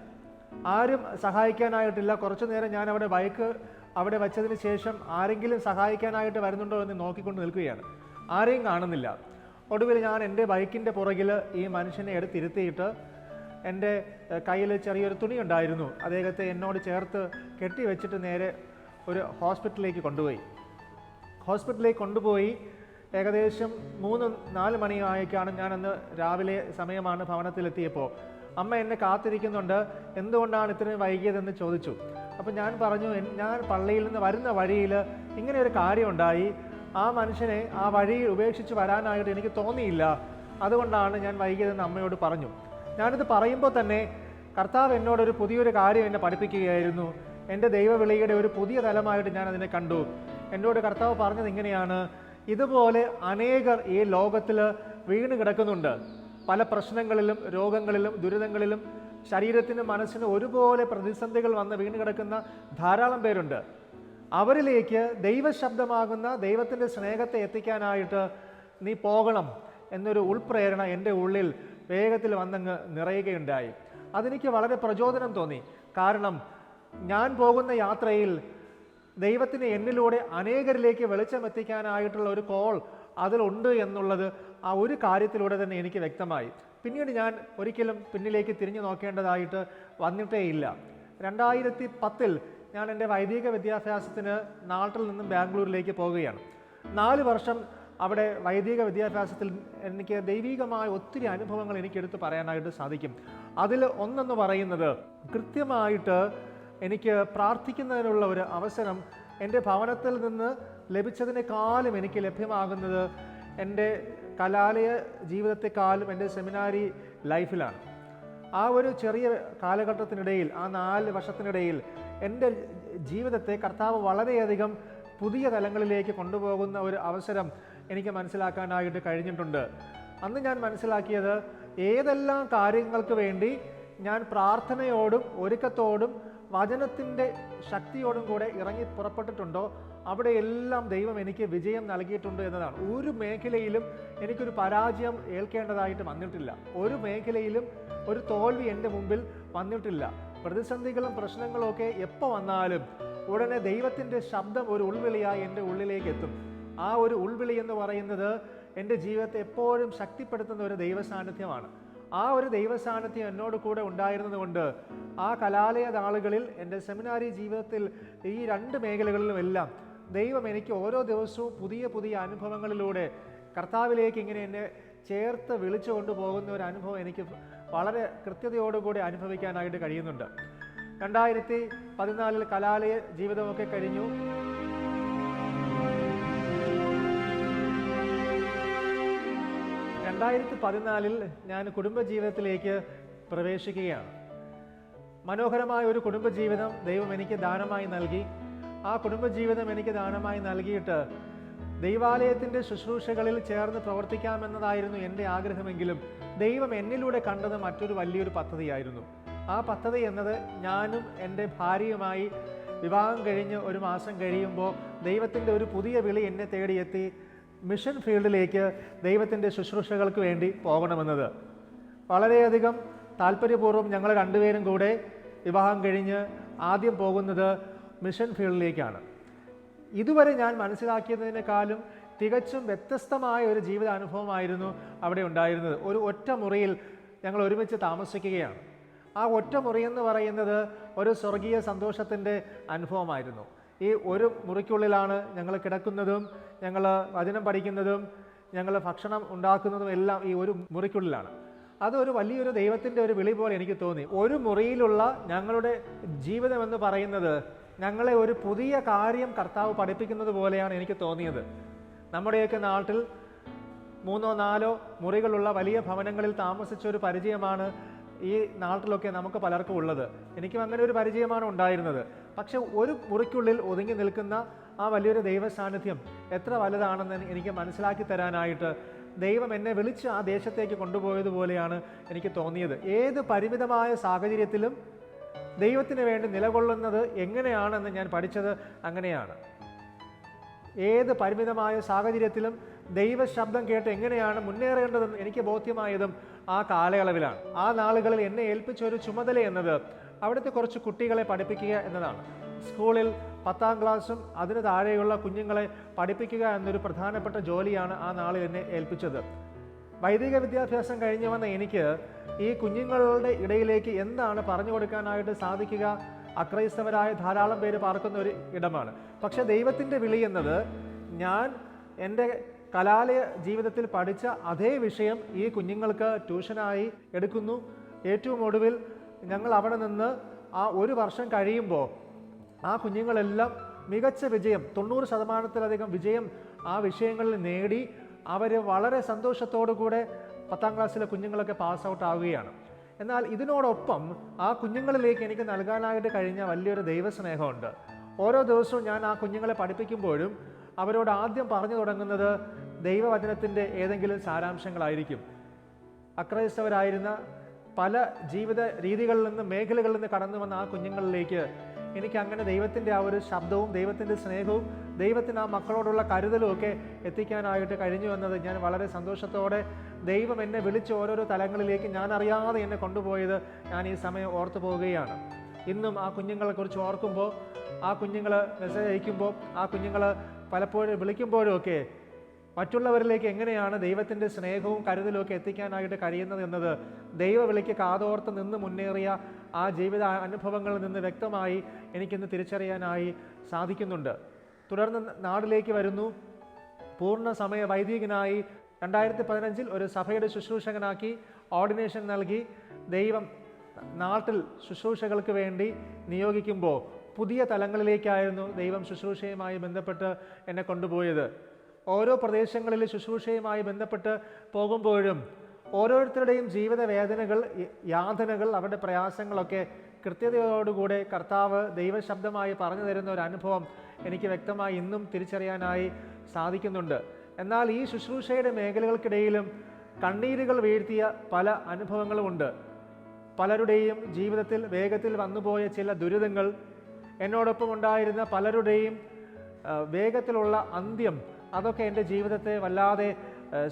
ആരും സഹായിക്കാനായിട്ടില്ല. കുറച്ചു നേരം ഞാൻ ബൈക്ക് അവിടെ വച്ചതിന് ശേഷം ആരെങ്കിലും സഹായിക്കാനായിട്ട് വരുന്നുണ്ടോ എന്ന് നോക്കിക്കൊണ്ട് നിൽക്കുകയാണ്. ആരെയും കാണുന്നില്ല. ഒടുവിൽ ഞാൻ എൻ്റെ ബൈക്കിൻ്റെ പുറകിൽ ഈ മനുഷ്യനെ എടുത്തിരുത്തിയിട്ട് എൻ്റെ കയ്യിൽ ചെറിയൊരു തുണി ഉണ്ടായിരുന്നു, അദ്ദേഹത്തെ എന്നോട് ചേർത്ത് കെട്ടിവെച്ചിട്ട് നേരെ ഒരു ഹോസ്പിറ്റലിലേക്ക് കൊണ്ടുപോയി. ഏകദേശം 3-4 മണിയായിക്കാണ് ഞാനന്ന് രാവിലെ സമയമാണ് ഭവനത്തിലെത്തിയപ്പോൾ. അമ്മ എന്നെ കാത്തിരിക്കുന്നുണ്ട്, എന്തുകൊണ്ടാണ് ഇത്രയും വൈകിയതെന്ന് ചോദിച്ചു. അപ്പോൾ ഞാൻ പറഞ്ഞു, ഞാൻ പള്ളിയിൽ നിന്ന് വരുന്ന വഴിയിൽ ഇങ്ങനെ ഒരു കാര്യമുണ്ടായി, ആ മനുഷ്യനെ ആ വഴിയിൽ ഉപേക്ഷിച്ച് വരാനായിട്ട് എനിക്ക് തോന്നിയില്ല, അതുകൊണ്ടാണ് ഞാൻ വൈകിയതെന്ന് അമ്മയോട് പറഞ്ഞു. ഞാനിത് പറയുമ്പോൾ തന്നെ കർത്താവ് എന്നോടൊരു പുതിയൊരു കാര്യം എന്നെ പഠിപ്പിക്കുകയായിരുന്നു. എൻ്റെ ദൈവവിളിയുടെ ഒരു പുതിയ തലമായിട്ട് ഞാൻ അതിനെ കണ്ടു. എന്നോട് കർത്താവ് പറഞ്ഞത് ഇങ്ങനെയാണ്: ഇതുപോലെ അനേകർ ഈ ലോകത്തിൽ വീണ് കിടക്കുന്നുണ്ട്. പല പ്രശ്നങ്ങളിലും, രോഗങ്ങളിലും, ദുരിതങ്ങളിലും, ശരീരത്തിനും മനസ്സിനും ഒരുപോലെ പ്രതിസന്ധികൾ വന്ന് വീണ് കിടക്കുന്ന ധാരാളം പേരുണ്ട്. അവരിലേക്ക് ദൈവശബ്ദമാകുന്ന ദൈവത്തിൻ്റെ സ്നേഹത്തെ എത്തിക്കാനായിട്ട് നീ പോകണം എന്നൊരു ഉൾപ്രേരണ എൻ്റെ ഉള്ളിൽ വേഗത്തിൽ വന്നങ്ങ് നിറയുകയുണ്ടായി. അതെനിക്ക് വളരെ പ്രചോദനം തോന്നി. കാരണം ഞാൻ പോകുന്ന യാത്രയിൽ ദൈവത്തിന് എന്നിലൂടെ അനേകരിലേക്ക് വെളിച്ചം എത്തിക്കാനായിട്ടുള്ള ഒരു കോൾ അതിലുണ്ട് എന്നുള്ളത് ആ ഒരു കാര്യത്തിലൂടെ തന്നെ എനിക്ക് വ്യക്തമായി. പിന്നീട് ഞാൻ ഒരിക്കലും പിന്നിലേക്ക് തിരിഞ്ഞു നോക്കേണ്ടതായിട്ട് വന്നിട്ടേയില്ല. 2010 ഞാൻ എൻ്റെ വൈദിക വിദ്യാഭ്യാസത്തിന് നാട്ടിൽ നിന്നും ബാംഗ്ലൂരിലേക്ക് പോവുകയാണ്. 4 വർഷം അവിടെ വൈദിക വിദ്യാഭ്യാസത്തിൽ എനിക്ക് ദൈവികമായ ഒത്തിരി അനുഭവങ്ങൾ എനിക്ക് എടുത്ത് പറയാനായിട്ട് സാധിക്കും. അതിൽ ഒന്നെന്ന് പറയുന്നത്, കൃത്യമായിട്ട് എനിക്ക് പ്രാർത്ഥിക്കുന്നതിനുള്ള ഒരു അവസരം എൻ്റെ ഭവനത്തിൽ നിന്ന് ലഭിച്ചതിനേക്കാളും എനിക്ക് ലഭ്യമാകുന്നത് എൻ്റെ കലാലയ ജീവിതത്തെക്കാളും എൻ്റെ സെമിനാരി ലൈഫിലാണ്. ആ ഒരു ചെറിയ കാലഘട്ടത്തിനിടയിൽ, ആ 4 വർഷത്തിനിടയിൽ എൻ്റെ ജീവിതത്തെ കർത്താവ് വളരെയധികം പുതിയ തലങ്ങളിലേക്ക് കൊണ്ടുപോകുന്ന ഒരു അവസരം എനിക്ക് മനസ്സിലാക്കാനായിട്ട് കഴിഞ്ഞിട്ടുണ്ട്. അന്ന് ഞാൻ മനസ്സിലാക്കിയത്, ഏതെല്ലാം കാര്യങ്ങൾക്ക് വേണ്ടി ഞാൻ പ്രാർത്ഥനയോടും ഒരുക്കത്തോടും വചനത്തിൻ്റെ ശക്തിയോടും കൂടെ ഇറങ്ങി പുറപ്പെട്ടിട്ടുണ്ടോ അവിടെയെല്ലാം ദൈവം എനിക്ക് വിജയം നൽകിയിട്ടുണ്ട് എന്നതാണ്. ഒരു മേഖലയിലും എനിക്കൊരു പരാജയം ഏൽക്കേണ്ടതായിട്ട് വന്നിട്ടില്ല. ഒരു മേഖലയിലും ഒരു തോൽവി എൻ്റെ മുമ്പിൽ വന്നിട്ടില്ല. പ്രതിസന്ധികളും പ്രശ്നങ്ങളും ഒക്കെ എപ്പോൾ വന്നാലും ഉടനെ ദൈവത്തിൻ്റെ ശബ്ദം ഒരു ഉൾവിളിയായി എൻ്റെ ഉള്ളിലേക്ക് എത്തും. ആ ഒരു ഉൾവിളി എന്ന് പറയുന്നത് എൻ്റെ ജീവിതത്തെ എപ്പോഴും ശക്തിപ്പെടുത്തുന്ന ഒരു ദൈവ സാന്നിധ്യമാണ്. ആ ഒരു ദൈവ സാന്നിധ്യം എന്നോട് കൂടെ ഉണ്ടായിരുന്നത് കൊണ്ട് ആ കലാലയ നാളുകളിൽ, എൻ്റെ സെമിനാരി ജീവിതത്തിൽ, ഈ 2 മേഖലകളിലുമെല്ലാം ദൈവം എനിക്ക് ഓരോ ദിവസവും പുതിയ പുതിയ അനുഭവങ്ങളിലൂടെ കർത്താവിലേക്ക് ഇങ്ങനെ എന്നെ ചേർത്ത് വിളിച്ചു കൊണ്ടുപോകുന്ന ഒരു അനുഭവം എനിക്ക് വളരെ കൃത്യതയോടുകൂടി അനുഭവിക്കാനായിട്ട് കഴിയുന്നുണ്ട്. 2014 കലാലയ ജീവിതമൊക്കെ കഴിഞ്ഞു. 2014 ഞാൻ കുടുംബജീവിതത്തിലേക്ക് പ്രവേശിക്കുകയാണ്. മനോഹരമായ ഒരു കുടുംബജീവിതം ദൈവം എനിക്ക് ദാനമായി നൽകി. ആ കുടുംബജീവിതം എനിക്ക് ദാനമായി നൽകിയിട്ട് ദൈവാലയത്തിൻ്റെ ശുശ്രൂഷകളിൽ ചേർന്ന് പ്രവർത്തിക്കാമെന്നതായിരുന്നു എൻ്റെ ആഗ്രഹമെങ്കിലും ദൈവം എന്നിലൂടെ കണ്ടത് മറ്റൊരു വലിയൊരു പദ്ധതിയായിരുന്നു. ആ പദ്ധതി എന്നത്, ഞാനും എൻ്റെ ഭാര്യയുമായി വിവാഹം കഴിഞ്ഞ് 1 മാസം കഴിയുമ്പോൾ ദൈവത്തിൻ്റെ ഒരു പുതിയ വിളി എന്നെ തേടിയെത്തി. മിഷൻ ഫീൽഡിലേക്ക് ദൈവത്തിൻ്റെ ശുശ്രൂഷകൾക്ക് വേണ്ടി പോകണമെന്നത്. വളരെയധികം താല്പര്യപൂർവ്വം ഞങ്ങൾ 2 പേരും കൂടെ വിവാഹം കഴിഞ്ഞ് ആദ്യം പോകുന്നത് മിഷൻ ഫീൽഡിലേക്കാണ്. ഇതുവരെ ഞാൻ മനസ്സിലാക്കിയതിനേക്കാളും തികച്ചും വ്യത്യസ്തമായ ഒരു ജീവിതാനുഭവമായിരുന്നു അവിടെ ഉണ്ടായിരുന്നത്. ഒരു ഒറ്റ മുറിയിൽ ഞങ്ങൾ ഒരുമിച്ച് താമസിക്കുകയാണ്. ആ ഒറ്റ മുറിയെന്ന് പറയുന്നത് ഒരു സ്വർഗീയ സന്തോഷത്തിൻ്റെ അനുഭവമായിരുന്നു. ഈ ഒരു മുറിക്കുള്ളിലാണ് ഞങ്ങൾ കിടക്കുന്നതും, ഞങ്ങൾ വചനം പഠിക്കുന്നതും, ഞങ്ങൾ ഭക്ഷണം ഉണ്ടാക്കുന്നതും എല്ലാം ഈ ഒരു മുറിക്കുള്ളിലാണ്. അതൊരു വലിയൊരു ദൈവത്തിൻ്റെ ഒരു വിളി പോലെ എനിക്ക് തോന്നി. ഒരു മുറിയിലുള്ള ഞങ്ങളുടെ ജീവിതം എന്ന് പറയുന്നത് ഞങ്ങളെ ഒരു പുതിയ കാര്യം കർത്താവ് പഠിപ്പിക്കുന്നത് പോലെയാണ് എനിക്ക് തോന്നിയത്. നമ്മുടെയൊക്കെ നാട്ടിൽ 3-4 മുറികളുള്ള വലിയ ഭവനങ്ങളിൽ താമസിച്ചൊരു പരിചയമാണ് ഈ നാട്ടിലൊക്കെ നമുക്ക് പലർക്കും ഉള്ളത്. എനിക്കും അങ്ങനെ ഒരു പരിചയമാണ് ഉണ്ടായിരുന്നത്. പക്ഷെ ഒരു മുറിക്കുള്ളിൽ ഒതുങ്ങി നിൽക്കുന്ന ആ വലിയൊരു ദൈവ സാന്നിധ്യം എത്ര വലുതാണെന്ന് എനിക്ക് മനസ്സിലാക്കി തരാനായിട്ട് ദൈവം എന്നെ വിളിച്ച് ആ ദേശത്തേക്ക് കൊണ്ടുപോയതുപോലെയാണ് എനിക്ക് തോന്നിയത്. ഏത് പരിമിതമായ സാഹചര്യത്തിലും ദൈവത്തിന് വേണ്ടി നിലകൊള്ളുന്നത് എങ്ങനെയാണെന്ന് ഞാൻ പഠിച്ചത് അങ്ങനെയാണ്. ഏത് പരിമിതമായ സാഹചര്യത്തിലും ദൈവശബ്ദം കേട്ട് എങ്ങനെയാണ് മുന്നേറേണ്ടതെന്ന് എനിക്ക് ബോധ്യമായതും ആ കാലയളവിലാണ്. ആ നാളുകളിൽ എന്നെ ഏൽപ്പിച്ച ഒരു ചുമതല എന്നത് അവിടുത്തെ കുറച്ച് കുട്ടികളെ പഠിപ്പിക്കുക എന്നതാണ്. സ്കൂളിൽ 10ാം ക്ലാസ്സും അതിന് താഴെയുള്ള കുഞ്ഞുങ്ങളെ പഠിപ്പിക്കുക എന്നൊരു പ്രധാനപ്പെട്ട ജോലിയാണ് ആ നാളിൽ എന്നെ ഏൽപ്പിച്ചത്. വൈദിക വിദ്യാഭ്യാസം കഴിഞ്ഞു വന്ന എനിക്ക് ഈ കുഞ്ഞുങ്ങളുടെ ഇടയിലേക്ക് എന്താണ് പറഞ്ഞു കൊടുക്കാനായിട്ട് സാധിക്കുക? അക്രൈസ്തവരായ ധാരാളം പേര് പാർക്കുന്ന ഒരു ഇടമാണ്. പക്ഷെ ദൈവത്തിൻ്റെ വിളി എന്നത് ഞാൻ എൻ്റെ കലാലയ ജീവിതത്തിൽ പഠിച്ച അതേ വിഷയം ഈ കുഞ്ഞുങ്ങൾക്ക് ട്യൂഷനായി എടുക്കുന്നു. ഏറ്റവും ഒടുവിൽ ഞങ്ങൾ അവിടെ നിന്ന് ആ ഒരു വർഷം കഴിയുമ്പോൾ ആ കുഞ്ഞുങ്ങളെല്ലാം മികച്ച വിജയം, 90% വിജയം ആ വിഷയങ്ങളിൽ നേടി അവർ വളരെ സന്തോഷത്തോടു കൂടെ 10ാം ക്ലാസ്സിലെ കുഞ്ഞുങ്ങളൊക്കെ പാസ് ഔട്ട് ആവുകയാണ്. എന്നാൽ ഇതിനോടൊപ്പം ആ കുഞ്ഞുങ്ങളിലേക്ക് എനിക്ക് നൽകാനായിട്ട് കഴിഞ്ഞ വലിയൊരു ദൈവസ്നേഹമുണ്ട്. ഓരോ ദിവസവും ഞാൻ ആ കുഞ്ഞുങ്ങളെ പഠിപ്പിക്കുമ്പോഴും അവരോട് ആദ്യം പറഞ്ഞു തുടങ്ങുന്നത് ദൈവവചനത്തിൻ്റെ ഏതെങ്കിലും സാരാംശങ്ങളായിരിക്കും. അക്രൈസ്തവരായിരുന്ന പല ജീവിത രീതികളിൽ നിന്ന്, മേഖലകളിൽ നിന്ന് കടന്നു വന്ന ആ കുഞ്ഞുങ്ങളിലേക്ക് എനിക്ക് അങ്ങനെ ദൈവത്തിൻ്റെ ആ ഒരു ശബ്ദവും ദൈവത്തിൻ്റെ സ്നേഹവും ദൈവത്തിന് ആ മക്കളോടുള്ള കരുതലും ഒക്കെ എത്തിക്കാനായിട്ട് കഴിഞ്ഞു എന്നത് ഞാൻ വളരെ സന്തോഷത്തോടെ, ദൈവം എന്നെ വിളിച്ച് ഓരോരോ തലങ്ങളിലേക്ക് ഞാൻ അറിയാതെ എന്നെ കൊണ്ടുപോയത് ഞാൻ ഈ സമയം ഓർത്തു പോവുകയാണ്. ഇന്നും ആ കുഞ്ഞുങ്ങളെക്കുറിച്ച് ഓർക്കുമ്പോൾ, ആ കുഞ്ഞുങ്ങൾ മെസ്സേജ് അയക്കുമ്പോൾ, ആ കുഞ്ഞുങ്ങൾ പലപ്പോഴും വിളിക്കുമ്പോഴും ഒക്കെ മറ്റുള്ളവരിലേക്ക് എങ്ങനെയാണ് ദൈവത്തിൻ്റെ സ്നേഹവും കരുതലും ഒക്കെ എത്തിക്കാനായിട്ട് കഴിയുന്നത് എന്നത് ദൈവവിളിക്ക് കാതോർത്ത് നിന്ന് മുന്നേറിയ ആ ജീവിത അനുഭവങ്ങളിൽ നിന്ന് വ്യക്തമായി എനിക്കിന്ന് തിരിച്ചറിയാനായി സാധിക്കുന്നുണ്ട്. തുടർന്ന് നാട്ടിലേക്ക് വരുന്നു. പൂർണ്ണ സമയ വൈദികനായി 2015 ഒരു സഭയുടെ ശുശ്രൂഷകനാക്കി ഓർഡിനേഷൻ നൽകി ദൈവം നാട്ടിൽ ശുശ്രൂഷകൾക്ക് വേണ്ടി നിയോഗിക്കുമ്പോൾ പുതിയ തലങ്ങളിലേക്കായിരുന്നു ദൈവം ശുശ്രൂഷയുമായി ബന്ധപ്പെട്ട് എന്നെ കൊണ്ടുപോയത്. ഓരോ പ്രദേശങ്ങളിൽ ശുശ്രൂഷയുമായി ബന്ധപ്പെട്ട് പോകുമ്പോഴും ഓരോരുത്തരുടെയും ജീവിത വേദനകൾ, യാതനകൾ, അവരുടെ പ്രയാസങ്ങളൊക്കെ കൃത്യതയോടുകൂടെ കർത്താവ് ദൈവശബ്ദമായി പറഞ്ഞു തരുന്ന ഒരു അനുഭവം എനിക്ക് വ്യക്തമായി ഇന്നും തിരിച്ചറിയാനായി സാധിക്കുന്നുണ്ട്. എന്നാൽ ഈ ശുശ്രൂഷയുടെ മേഖലകൾക്കിടയിലും കണ്ണീരുകൾ വീഴ്ത്തിയ പല അനുഭവങ്ങളുമുണ്ട്. പലരുടെയും ജീവിതത്തിൽ വേഗത്തിൽ വന്നുപോയ ചില ദുരിതങ്ങൾ, എന്നോടൊപ്പം ഉണ്ടായിരുന്ന പലരുടെയും വേഗത്തിലുള്ള അന്ത്യം, അതൊക്കെ എൻ്റെ ജീവിതത്തെ വല്ലാതെ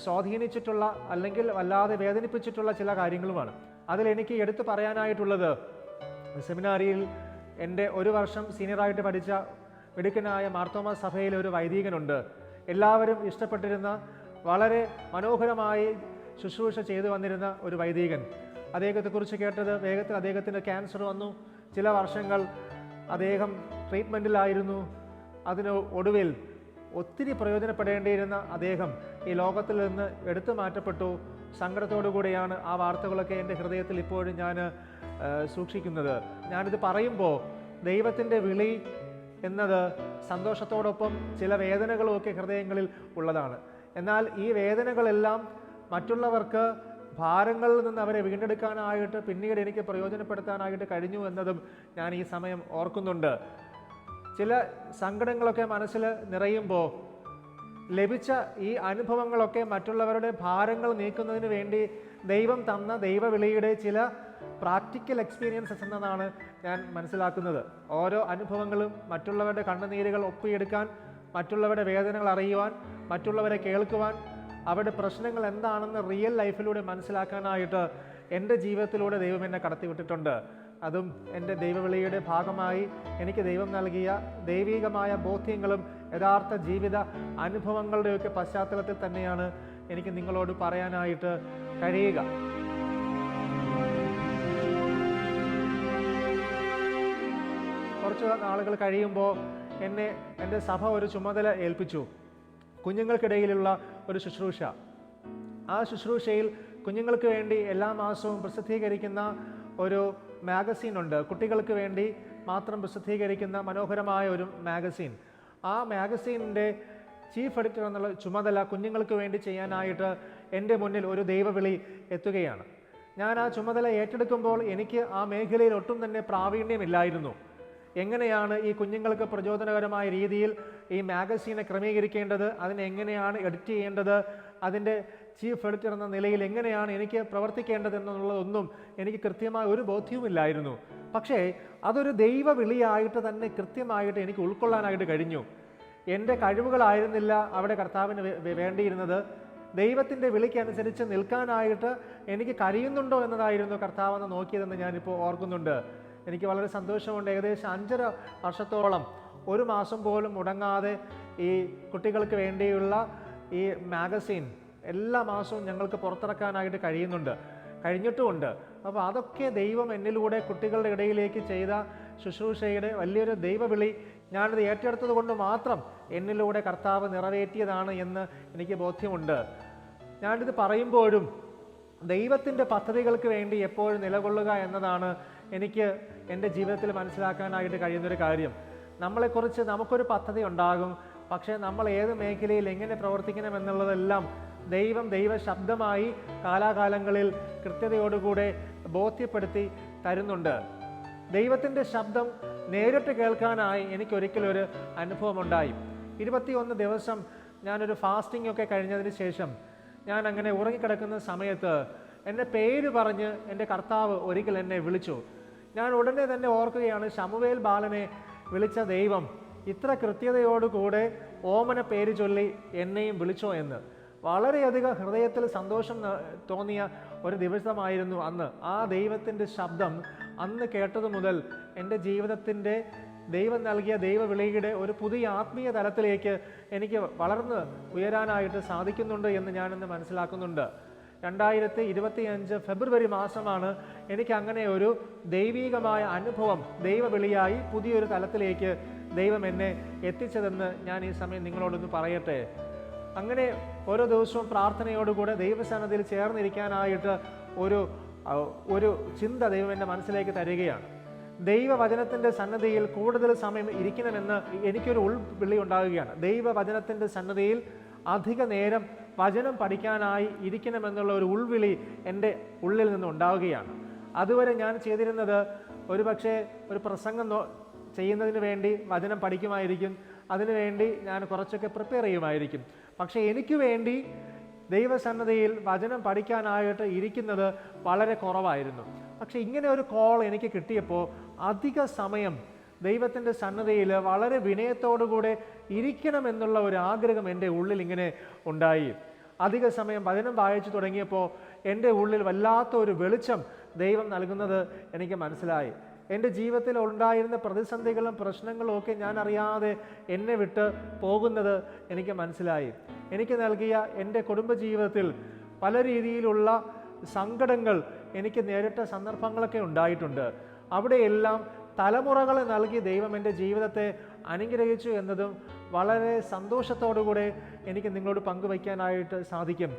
സ്വാധീനിച്ചിട്ടുള്ള അല്ലെങ്കിൽ വല്ലാതെ വേദനിപ്പിച്ചിട്ടുള്ള ചില കാര്യങ്ങളുമാണ്. അതിലെനിക്ക് എടുത്തു പറയാനായിട്ടുള്ളത്, സെമിനാരിയിൽ എൻ്റെ ഒരു വർഷം സീനിയറായിട്ട് പഠിച്ച മിടുക്കനായ മാർത്തോമാ സഭയിലെ ഒരു വൈദികനുണ്ട്. എല്ലാവരും ഇഷ്ടപ്പെട്ടിരുന്ന, വളരെ മനോഹരമായി ശുശ്രൂഷ ചെയ്തു വന്നിരുന്ന ഒരു വൈദികൻ. അദ്ദേഹത്തെക്കുറിച്ച് കേട്ടത്, വേഗത്തിൽ അദ്ദേഹത്തിന് ക്യാൻസർ വന്നു. ചില വർഷങ്ങൾ അദ്ദേഹം ട്രീറ്റ്മെൻറ്റിലായിരുന്നു. അതിന് ഒടുവിൽ ഒത്തിരി പ്രയോജനപ്പെടേണ്ടിയിരുന്ന അദ്ദേഹം ഈ ലോകത്തിൽ നിന്ന് എടുത്തു മാറ്റപ്പെട്ടു. സങ്കടത്തോടു കൂടിയാണ് ആ വാർത്തകളൊക്കെ എൻ്റെ ഹൃദയത്തിൽ ഇപ്പോഴും ഞാൻ സൂക്ഷിക്കുന്നത്. ഞാനിത് പറയുമ്പോൾ ദൈവത്തിൻ്റെ വിളി എന്നത് സന്തോഷത്തോടൊപ്പം ചില വേദനകളുമൊക്കെ ഹൃദയങ്ങളിൽ ഉള്ളതാണ്. എന്നാൽ ഈ വേദനകളെല്ലാം മറ്റുള്ളവർക്ക് ഭാരങ്ങളിൽ നിന്ന് അവരെ വീണ്ടെടുക്കാനായിട്ട് പിന്നീട് എനിക്ക് പ്രയോജനപ്പെടുത്താനായിട്ട് കഴിഞ്ഞു എന്നതും ഞാൻ ഈ സമയം ഓർക്കുന്നുണ്ട്. ചില സങ്കടങ്ങളൊക്കെ മനസ്സിൽ നിറയുമ്പോൾ ലഭിച്ച ഈ അനുഭവങ്ങളൊക്കെ മറ്റുള്ളവരുടെ ഭാരങ്ങൾ നീക്കുന്നതിന് വേണ്ടി ദൈവം തന്ന ദൈവവിളിയുടെ ചില പ്രാക്ടിക്കൽ എക്സ്പീരിയൻസസ് എന്നതാണ് ഞാൻ മനസ്സിലാക്കുന്നത്. ഓരോ അനുഭവങ്ങളും മറ്റുള്ളവരുടെ കണ്ണുനീരുകൾ ഒപ്പിയെടുക്കാൻ, മറ്റുള്ളവരുടെ വേദനകൾ അറിയുവാൻ, മറ്റുള്ളവരെ കേൾക്കുവാൻ, അവരുടെ പ്രശ്നങ്ങൾ എന്താണെന്ന് റിയൽ ലൈഫിലൂടെ മനസ്സിലാക്കാനായിട്ട് എൻ്റെ ജീവിതത്തിലൂടെ ദൈവം എന്നെ കടത്തിവിട്ടിട്ടുണ്ട്. അതും എൻ്റെ ദൈവവിളിയുടെ ഭാഗമായി എനിക്ക് ദൈവം നൽകിയ ദൈവികമായ ബോധ്യങ്ങളും യഥാർത്ഥ ജീവിത അനുഭവങ്ങളുടെയൊക്കെ പശ്ചാത്തലത്തിൽ തന്നെയാണ് എനിക്ക് നിങ്ങളോട് പറയാനായിട്ട് കഴിയുക. കുറച്ച് നാളുകൾ കഴിയുമ്പോൾ എന്നെ എൻ്റെ സഭ ഒരു ചുമതല ഏൽപ്പിച്ചു. കുഞ്ഞുങ്ങൾക്കിടയിലുള്ള ഒരു ശുശ്രൂഷ. ആ ശുശ്രൂഷയിൽ കുഞ്ഞുങ്ങൾക്ക് വേണ്ടി എല്ലാ മാസവും പ്രസിദ്ധീകരിക്കുന്ന ഒരു മാഗസീൻ ഉണ്ട്. കുട്ടികൾക്ക് വേണ്ടി മാത്രം പ്രസിദ്ധീകരിക്കുന്ന മനോഹരമായ ഒരു മാഗസീൻ. ആ മാഗസീനിൻ്റെ ചീഫ് എഡിറ്റർ എന്നുള്ള ചുമതല കുഞ്ഞുങ്ങൾക്ക് വേണ്ടി ചെയ്യാനായിട്ട് എൻ്റെ മുന്നിൽ ഒരു ദൈവവിളി എത്തുകയാണ്. ഞാൻ ആ ചുമതല ഏറ്റെടുക്കുമ്പോൾ എനിക്ക് ആ മേഖലയിൽ ഒട്ടും തന്നെ പ്രാവീണ്യമില്ലായിരുന്നു. എങ്ങനെയാണ് ഈ കുഞ്ഞുങ്ങൾക്ക് പ്രചോദനകരമായ രീതിയിൽ ഈ മാഗസീനെ ക്രമീകരിക്കേണ്ടത്, അതിനെങ്ങനെയാണ് എഡിറ്റ് ചെയ്യേണ്ടത്, അതിൻ്റെ ചീഫ് എഡിറ്റർ എന്ന നിലയിൽ എങ്ങനെയാണ് എനിക്ക് പ്രവർത്തിക്കേണ്ടതെന്നുള്ളതൊന്നും എനിക്ക് കൃത്യമായ ഒരു ബോധ്യവുമില്ലായിരുന്നു. പക്ഷേ അതൊരു ദൈവ വിളിയായിട്ട് തന്നെ കൃത്യമായിട്ട് എനിക്ക് ഉൾക്കൊള്ളാനായിട്ട് കഴിഞ്ഞു. എൻ്റെ കഴിവുകളായിരുന്നില്ല അവിടെ കർത്താവിന് വേണ്ടിയിരുന്നത്. ദൈവത്തിൻ്റെ വിളിക്കനുസരിച്ച് നിൽക്കാനായിട്ട് എനിക്ക് കഴിയുന്നുണ്ടോ എന്നതായിരുന്നു കർത്താവെന്ന് നോക്കിയതെന്ന് ഞാനിപ്പോൾ ഓർക്കുന്നുണ്ട്. എനിക്ക് വളരെ സന്തോഷമുണ്ട്. ഏകദേശം 5.5 വർഷത്തോളം ഒരു മാസം പോലും മുടങ്ങാതെ ഈ കുട്ടികൾക്ക് വേണ്ടിയുള്ള ഈ മാഗസിൻ എല്ലാ മാസവും ഞങ്ങൾക്ക് പുറത്തിറക്കാനായിട്ട് കഴിഞ്ഞിട്ടുമുണ്ട്. അപ്പോൾ അതൊക്കെ ദൈവം എന്നിലൂടെ കുട്ടികളുടെ ഇടയിലേക്ക് ചെയ്ത ശുശ്രൂഷയുടെ വലിയൊരു ദൈവവിളി, ഞാനിത് ഏറ്റെടുത്തത് കൊണ്ട് മാത്രം എന്നിലൂടെ കർത്താവ് നിറവേറ്റിയതാണ് എന്ന് എനിക്ക് ബോധ്യമുണ്ട്. ഞാനിത് പറയുമ്പോഴും ദൈവത്തിൻ്റെ പദ്ധതികൾക്ക് വേണ്ടി എപ്പോഴും നിലകൊള്ളുക എന്നതാണ് എനിക്ക് എൻ്റെ ജീവിതത്തിൽ മനസ്സിലാക്കാനായിട്ട് കഴിയുന്നൊരു കാര്യം. നമ്മളെക്കുറിച്ച് നമുക്കൊരു പദ്ധതി ഉണ്ടാകും, പക്ഷേ നമ്മൾ ഏത് മേഖലയിൽ എങ്ങനെ പ്രവർത്തിക്കണം എന്നുള്ളതെല്ലാം ദൈവ ശബ്ദമായി കാലാകാലങ്ങളിൽ കൃത്യതയോടുകൂടെ ബോധ്യപ്പെടുത്തി തരുന്നുണ്ട്. ദൈവത്തിൻ്റെ ശബ്ദം നേരിട്ട് കേൾക്കാനായി എനിക്കൊരിക്കലൊരു അനുഭവമുണ്ടായി. 21 ദിവസം ഞാനൊരു ഫാസ്റ്റിംഗ് ഒക്കെ കഴിഞ്ഞതിന് ശേഷം ഞാൻ അങ്ങനെ ഉറങ്ങിക്കിടക്കുന്ന സമയത്ത് എൻ്റെ പേര് പറഞ്ഞ് എൻ്റെ കർത്താവ് ഒരിക്കൽ എന്നെ വിളിച്ചു. ഞാൻ ഉടനെ തന്നെ ഓർക്കുകയാണ്, ശമൂവേൽ ബാലനെ വിളിച്ച ദൈവം ഇത്ര കൃത്യതയോടുകൂടെ ഓമന പേര് ചൊല്ലി എന്നെയും വിളിച്ചോ എന്ന്. വളരെയധികം ഹൃദയത്തിൽ സന്തോഷം തോന്നിയ ഒരു ദിവസമായിരുന്നു അന്ന്. ആ ദൈവത്തിൻ്റെ ശബ്ദം അന്ന് കേട്ടതു മുതൽ എൻ്റെ ജീവിതത്തിൻ്റെ ദൈവം നൽകിയ ദൈവവിളിയുടെ ഒരു പുതിയ ആത്മീയ തലത്തിലേക്ക് എനിക്ക് വളർന്ന് ഉയരാനായിട്ട് സാധിക്കുന്നുണ്ട് എന്ന് ഞാനിന്ന് മനസ്സിലാക്കുന്നുണ്ട്. 2025 ഫെബ്രുവരി മാസമാണ് എനിക്ക് അങ്ങനെ ഒരു ദൈവീകമായ അനുഭവം ദൈവവിളിയായി പുതിയൊരു തലത്തിലേക്ക് ദൈവം എന്നെ എത്തിച്ചതെന്ന് ഞാൻ ഈ സമയം നിങ്ങളോടൊന്ന് പറയട്ടെ. അങ്ങനെ ഓരോ ദിവസവും പ്രാർത്ഥനയോടുകൂടെ ദൈവസന്നിധിയിൽ ചേർന്നിരിക്കാനായിട്ട് ഒരു ചിന്ത ദൈവം എൻ്റെ മനസ്സിലേക്ക് തരികയാണ്. ദൈവവചനത്തിൻ്റെ സന്നദ്ധിയിൽ കൂടുതൽ സമയം ഇരിക്കണമെന്ന് എനിക്കൊരു ഉൾവിളി ഉണ്ടാകുകയാണ്. ദൈവവചനത്തിൻ്റെ സന്നദ്ധിയിൽ അധിക നേരം വചനം പഠിക്കാനായി ഇരിക്കണമെന്നുള്ള ഒരു ഉൾവിളി എൻ്റെ ഉള്ളിൽ നിന്ന് ഉണ്ടാവുകയാണ്. അതുവരെ ഞാൻ ചെയ്തിരുന്നത് ഒരുപക്ഷെ ഒരു പ്രസംഗം ചെയ്യുന്നതിന് വേണ്ടി വചനം പഠിക്കുമായിരിക്കും, അതിനുവേണ്ടി ഞാൻ കുറച്ചൊക്കെ പ്രിപ്പയർ ചെയ്യുമായിരിക്കും. പക്ഷേ എനിക്ക് വേണ്ടി ദൈവസന്നിധിയിൽ വചനം പഠിക്കാനായിട്ട് ഇരിക്കുന്നത് വളരെ കുറവായിരുന്നു. പക്ഷെ ഇങ്ങനെ ഒരു കോൾ എനിക്ക് കിട്ടിയപ്പോൾ അധിക സമയം ദൈവത്തിൻ്റെ സന്നിധിയിൽ വളരെ വിനയത്തോടുകൂടെ ഇരിക്കണമെന്നുള്ള ഒരു ആഗ്രഹം എൻ്റെ ഉള്ളിൽ ഇങ്ങനെ ഉണ്ടായി. അധിക സമയം വചനം വായിച്ചു തുടങ്ങിയപ്പോൾ എൻ്റെ ഉള്ളിൽ വല്ലാത്ത ഒരു വെളിച്ചം ദൈവം നൽകുന്നത് എനിക്ക് മനസ്സിലായി. എൻ്റെ ജീവിതത്തിൽ ഉണ്ടായിരുന്ന പ്രതിസന്ധികളും പ്രശ്നങ്ങളും ഒക്കെ ഞാൻ അറിയാതെ എന്നെ വിട്ട് പോകുന്നത് എനിക്ക് മനസ്സിലായി. എനിക്ക് നൽകിയ എൻ്റെ കുടുംബജീവിതത്തിൽ പല രീതിയിലുള്ള സങ്കടങ്ങൾ എനിക്ക് നേരിട്ട സന്ദർഭങ്ങളൊക്കെ ഉണ്ടായിട്ടുണ്ട്. അവിടെയെല്ലാം തലമുറകളെ നൽകി ദൈവം എൻ്റെ ജീവിതത്തെ അനുഗ്രഹിച്ചു എന്നതും വളരെ സന്തോഷത്തോടുകൂടെ എനിക്ക് നിങ്ങളോട് പങ്കുവയ്ക്കാനായിട്ട് സാധിക്കും.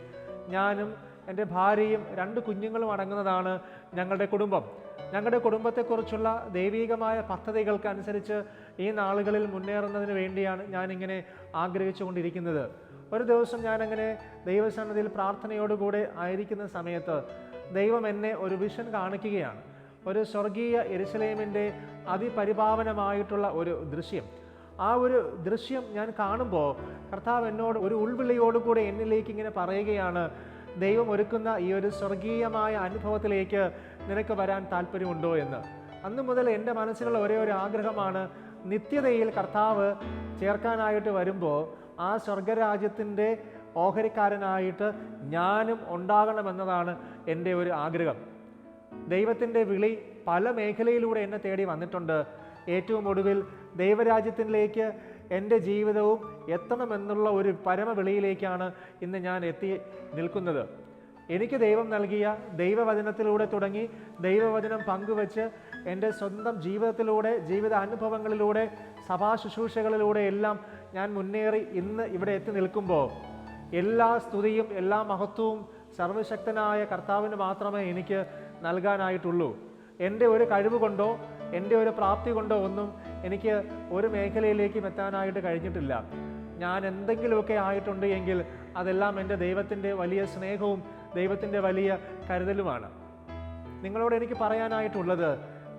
ഞാനും എൻ്റെ ഭാര്യയും 2 കുഞ്ഞുങ്ങളും അടങ്ങുന്നതാണ് ഞങ്ങളുടെ കുടുംബം. ഞങ്ങളുടെ കുടുംബത്തെക്കുറിച്ചുള്ള ദൈവീകമായ പദ്ധതികൾക്കനുസരിച്ച് ഈ നാളുകളിൽ മുന്നേറുന്നതിന് വേണ്ടിയാണ് ഞാനിങ്ങനെ ആഗ്രഹിച്ചു കൊണ്ടിരിക്കുന്നത്. ഒരു ദിവസം ഞാനങ്ങനെ ദൈവസന്നിധിയിൽ പ്രാർത്ഥനയോടുകൂടെ ആയിരിക്കുന്ന സമയത്ത് ദൈവം എന്നെ ഒരു വിഷൻ കാണിക്കുകയാണ്. ഒരു സ്വർഗീയ യെരുശലേമിൻ്റെ അതിപരിപാവനമായിട്ടുള്ള ഒരു ദൃശ്യം. ആ ഒരു ദൃശ്യം ഞാൻ കാണുമ്പോൾ കർത്താവ് എന്നോട് ഒരു ഉൾവിളിയോടുകൂടെ എന്നിലേക്ക് ഇങ്ങനെ പറയുകയാണ്, ദൈവം ഒരുക്കുന്ന ഈ ഒരു സ്വർഗീയമായ അനുഭവത്തിലേക്ക് നിനക്ക് വരാൻ താല്പര്യമുണ്ടോ എന്ന്. അന്ന് മുതൽ എൻ്റെ മനസ്സിലുള്ള ഒരേ ഒരു ആഗ്രഹമാണ്, നിത്യതയിൽ കർത്താവ് ചേർക്കാനായിട്ട് വരുമ്പോൾ ആ സ്വർഗരാജ്യത്തിൻ്റെ ഓഹരിക്കാരനായിട്ട് ഞാനും ഉണ്ടാകണമെന്നതാണ് എൻ്റെ ഒരു ആഗ്രഹം. ദൈവത്തിൻ്റെ വിളി പല മേഖലയിലൂടെ എന്നെ തേടി വന്നിട്ടുണ്ട്. ഏറ്റവും ഒടുവിൽ ദൈവരാജ്യത്തിലേക്ക് എൻ്റെ ജീവിതവും എത്തണമെന്നുള്ള ഒരു പരമവിളിയിലേക്കാണ് ഇന്ന് ഞാൻ എത്തി നിൽക്കുന്നത്. എനിക്ക് ദൈവം നൽകിയ ദൈവവചനത്തിലൂടെ തുടങ്ങി ദൈവവചനം പങ്കുവച്ച് എൻ്റെ സ്വന്തം ജീവിതത്തിലൂടെ, ജീവിത അനുഭവങ്ങളിലൂടെ, സഭാ ശുശ്രൂഷകളിലൂടെ എല്ലാം ഞാൻ മുന്നേറി ഇന്ന് ഇവിടെ എത്തി നിൽക്കുമ്പോൾ എല്ലാ സ്തുതിയും എല്ലാ മഹത്വവും സർവശക്തനായ കർത്താവിന് മാത്രമേ എനിക്ക് നൽകാനായിട്ടുള്ളൂ. എൻ്റെ ഒരു കഴിവ് കൊണ്ടോ എൻ്റെ ഒരു പ്രാപ്തി കൊണ്ടോ ഒന്നും എനിക്ക് ഒരു മേഖലയിലേക്കും എത്താനായിട്ട് കഴിഞ്ഞിട്ടില്ല. ഞാൻ എന്തെങ്കിലുമൊക്കെ ആയിട്ടുണ്ട് എങ്കിൽ അതെല്ലാം എൻ്റെ ദൈവത്തിൻ്റെ വലിയ സ്നേഹവും ദൈവത്തിൻ്റെ വലിയ കരുതലുമാണ്. നിങ്ങളോട് എനിക്ക് പറയാനായിട്ടുള്ളത്,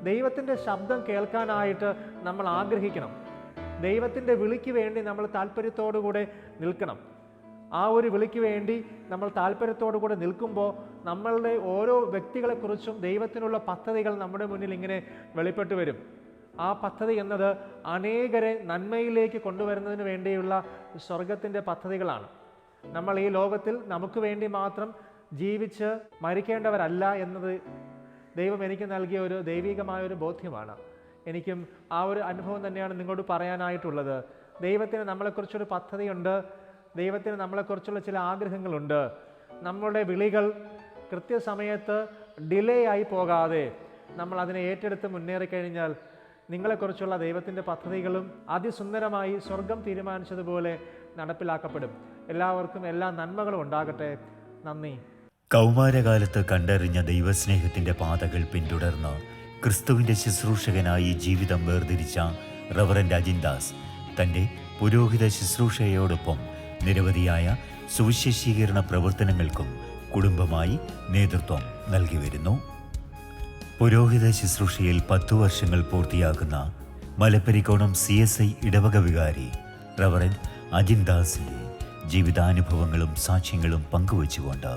ദൈവത്തിൻ്റെ ശബ്ദം കേൾക്കാനായിട്ട് നമ്മൾ ആഗ്രഹിക്കണം. ദൈവത്തിൻ്റെ വിളിക്ക് വേണ്ടി നമ്മൾ താല്പര്യത്തോടുകൂടെ നിൽക്കണം. ആ ഒരു വിളിക്ക് വേണ്ടി നമ്മൾ താല്പര്യത്തോടു കൂടെ നിൽക്കുമ്പോൾ നമ്മളുടെ ഓരോ വ്യക്തികളെക്കുറിച്ചും ദൈവത്തിനുള്ള പദ്ധതികൾ നമ്മുടെ മുന്നിൽ ഇങ്ങനെ വെളിപ്പെട്ടു വരും. ആ പദ്ധതി എന്നത് അനേകരെ നന്മയിലേക്ക് കൊണ്ടുവരുന്നതിന് വേണ്ടിയുള്ള സ്വർഗത്തിൻ്റെ പദ്ധതികളാണ്. നമ്മൾ ഈ ലോകത്തിൽ നമുക്ക് വേണ്ടി മാത്രം ജീവിച്ച് മരിക്കേണ്ടവരല്ല എന്നത് ദൈവം എനിക്ക് നൽകിയ ഒരു ദൈവികമായൊരു ബോധ്യമാണ്. എനിക്കും ആ ഒരു അനുഭവം തന്നെയാണ് നിങ്ങളോട് പറയാനായിട്ടുള്ളത്. ദൈവത്തിന് നമ്മളെക്കുറിച്ചൊരു പദ്ധതിയുണ്ട്. ദൈവത്തിന് നമ്മളെക്കുറിച്ചുള്ള ചില ആഗ്രഹങ്ങളുണ്ട്. നമ്മളുടെ വിളികൾ കൃത്യസമയത്ത് ഡിലേ ആയി പോകാതെ നമ്മൾ അതിനെ ഏറ്റെടുത്ത് മുന്നേറിക്കഴിഞ്ഞാൽ നിങ്ങളെക്കുറിച്ചുള്ള ദൈവത്തിൻ്റെ പദ്ധതികളും അതിസുന്ദരമായി സ്വർഗം തീരുമാനിച്ചതുപോലെ നടപ്പിലാക്കപ്പെടും. എല്ലാവർക്കും എല്ലാ നന്മകളും ഉണ്ടാകട്ടെ. നന്ദി. കൗമാരകാലത്ത് കണ്ടറിഞ്ഞ ദൈവസ്നേഹത്തിൻ്റെ പാതകൾ പിന്തുടർന്ന് ക്രിസ്തുവിൻ്റെ ശുശ്രൂഷകനായി ജീവിതം വേർതിരിച്ച റവറൻഡ് അജിൻദാസ് തൻ്റെ പുരോഹിത ശുശ്രൂഷയോടൊപ്പം നിരവധിയായ സുവിശേഷീകരണ പ്രവർത്തനങ്ങൾക്കും കുടുംബമായി നേതൃത്വം നൽകി വരുന്നു. പുരോഹിത ശുശ്രൂഷയിൽ 10 വർഷങ്ങൾ പൂർത്തിയാക്കുന്ന മലപ്പരിക്കോണം CSI ഇടവക വികാരി റവറൻഡ് അജിൻദാസിൻ്റെ ജീവിതാനുഭവങ്ങളും സാക്ഷ്യങ്ങളും പങ്കുവച്ചുകൊണ്ട്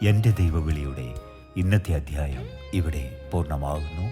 എൻ്റെ ദൈവവിളിയുടെ ഇന്നത്തെ അധ്യായം ഇവിടെ പൂർണ്ണമാകുന്നു.